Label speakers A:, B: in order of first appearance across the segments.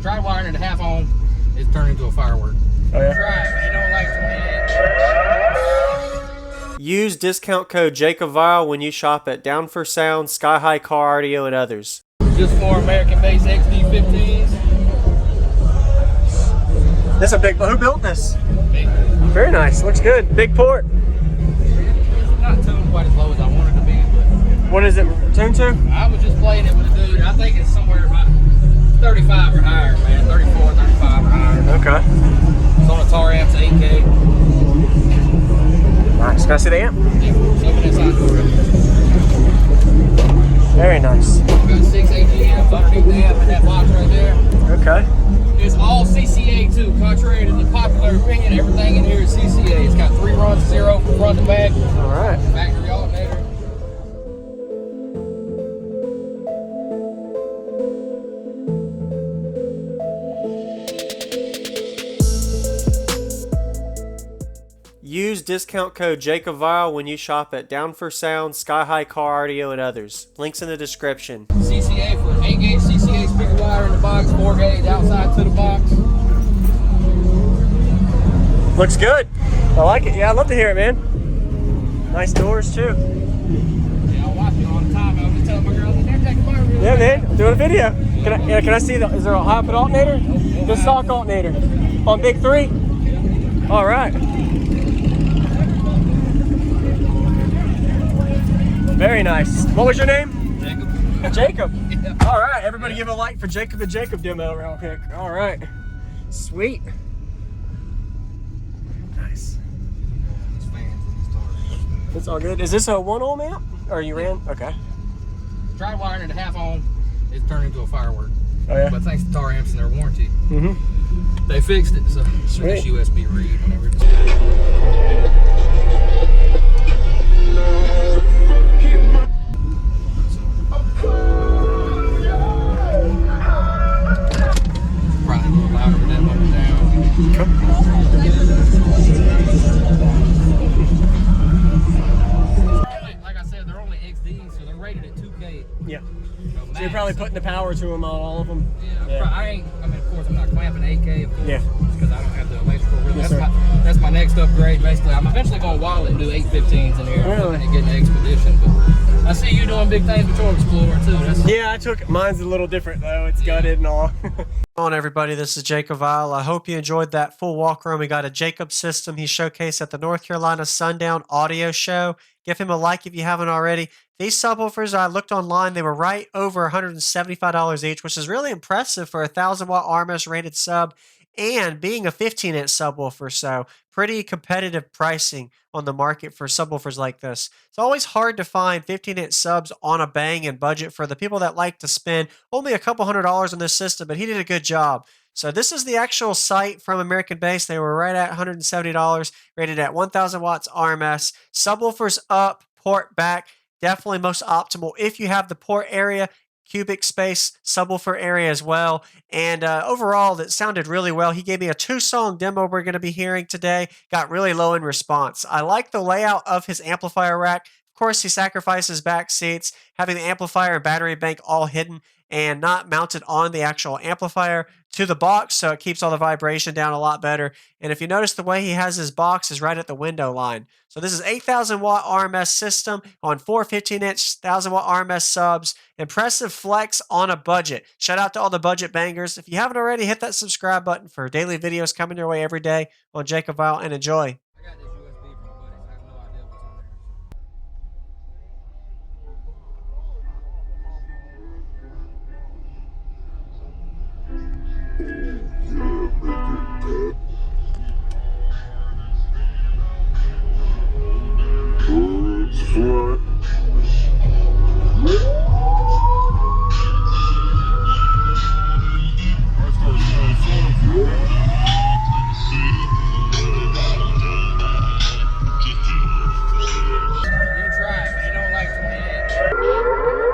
A: Try wiring it half on, it's turned into a firework.
B: Oh yeah?
A: Try it, but you don't like 28.
C: Use discount code JACOBVILE when you shop at Down for Sound, Sky High Car Audio, and others.
A: Just for American-based XD15s.
B: This is a big, who built this?
A: Me.
B: Very nice, looks good. Big port.
A: Not tuned quite as low as I wanted to be, but
B: What is it tuned to?
A: I was just playing it with a dude. I think it's somewhere about 35 or higher, man. 34, 35 or higher.
B: Okay.
A: It's on a tar amp, 8K.
B: Nice, can I see the amp?
A: Something inside the door.
B: Very nice.
A: Got 6 AGMs underneath the amp in that box right there.
B: Okay.
A: It's all CCA too, contrary to the popular opinion. Everything in here is CCA. It's got 3 runs, 0 from front to back.
B: All right.
A: Factory alternator.
C: Use discount code JACOBVILE when you shop at Down for Sound, Sky High Car Audio, and others. Links in the description.
A: CCA for 8-gauge CCA speaker wire in the box, 4-gauge outside to the box.
B: Looks good. I like it. Yeah, I'd love to hear it, man. Nice doors too.
A: Yeah, I watch it all the time. I was just telling my girl, they're taking my real
B: Yeah, man. I'm doing a video. Can I see is there a high output alternator? The stock alternator. On big 3? All right. Very nice. What was your name?
A: Jacob.
B: Jacob.
A: Yeah.
B: All right. Everybody give a like for Jacob the Jacob demo real quick. All right. Sweet. Nice. It's all good. Is this a 1 ohm amp? Or you ran? Okay.
A: Tried wiring it half on, it's turned into a firework.
B: Oh yeah?
A: But thanks to tar amps and their warranty,
B: Mm-hmm.
A: they fixed it. So
B: Sweet.
A: this USB read whenever it's probably a little louder with that motor down. Like I said, they're only XDs, so they're rated at 2K.
B: Yeah.
A: So
B: So you're probably putting the power to them on all of them.
A: Yeah. I mean, of course, I'm not clamping 8K, of course,
B: Yeah.
A: because I don't have the electrical. Really.
B: Yes,
A: That's my next upgrade, basically. I'm eventually going to wallet and do 815s in here.
B: Really?
A: And get an Expedition. But I see you doing big things with your Explorer, too.
B: Yeah, I took mine's a little different though. It's gutted and all.
C: On everybody, this is Jacob Vile. I hope you enjoyed that full walk around. We got a Jacob system he showcased at the North Carolina Sundown audio show. Give him a like if you haven't already. These subwoofers, I looked online, they were right over $175 each, which is really impressive for a 1,000-watt RMS rated sub and being a 15-inch subwoofer. So pretty competitive pricing on the market for subwoofers like this. It's always hard to find 15-inch subs on a bang and budget for the people that like to spend only a couple $100s on this system, but he did a good job. So this is the actual site from American Base. They were right at $170, rated at 1,000 watts RMS. Subwoofers up, port back. Definitely most optimal if you have the port area, cubic space, subwoofer area as well. And overall, that sounded really well. He gave me a 2-song demo we're going to be hearing today. Got really low in response. I like the layout of his amplifier rack. Of course, he sacrifices back seats, having the amplifier and battery bank all hidden and not mounted on the actual amplifier to the box, so it keeps all the vibration down a lot better. And if you notice, the way he has his box is right at the window line. So this is 8,000 watt RMS system on 4 15-inch 1,000 watt RMS subs. Impressive flex on a budget. Shout out to all the budget bangers. If you haven't already, hit that subscribe button for daily videos coming your way every day on Jacob Vile, and enjoy.
A: I got this USB from my buddy, so I have no idea what's on there. You try it, but you don't like 28.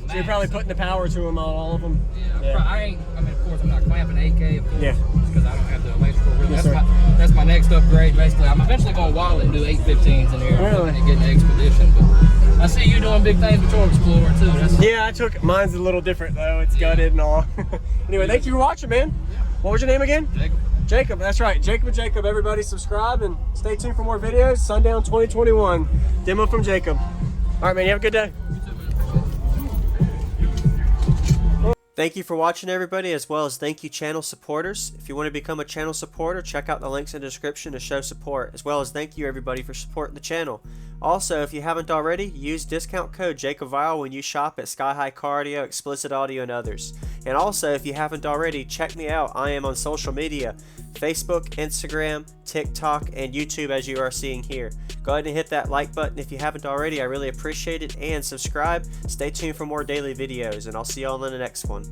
A: max.
B: So you're probably putting the power to them on all of them.
A: Yeah. I mean, of course, I'm not clamping 8K, of course,
B: Yeah.
A: because I don't have the electrical. Really.
B: Yes,
A: That's my next upgrade. Basically, I'm eventually going to wallet and do 815s in here.
B: Really?
A: I'm looking at getting an Expedition, but I see you doing big things with your Explorer too.
B: Yeah, I took mine's a little different though. It's gutted and all. Anyway, thank you for watching, man. What was your name again?
A: Jacob.
B: Jacob, that's right. Jacob and Jacob. Everybody subscribe and stay tuned for more videos. Sundown 2021. Demo from Jacob. All right, man. You have a good day.
C: Thank you for watching, everybody, as well as thank you channel supporters. If you want to become a channel supporter, check out the links in the description to show support, as well as thank you everybody for supporting the channel. Also, if you haven't already, use discount code JacobVile when you shop at Sky High Car Audio, Explicit Audio, and others. And also, if you haven't already, check me out. I am on social media, Facebook, Instagram, TikTok, and YouTube, as you are seeing here. Go ahead and hit that like button if you haven't already. I really appreciate it. And subscribe. Stay tuned for more daily videos, and I'll see y'all in the next one.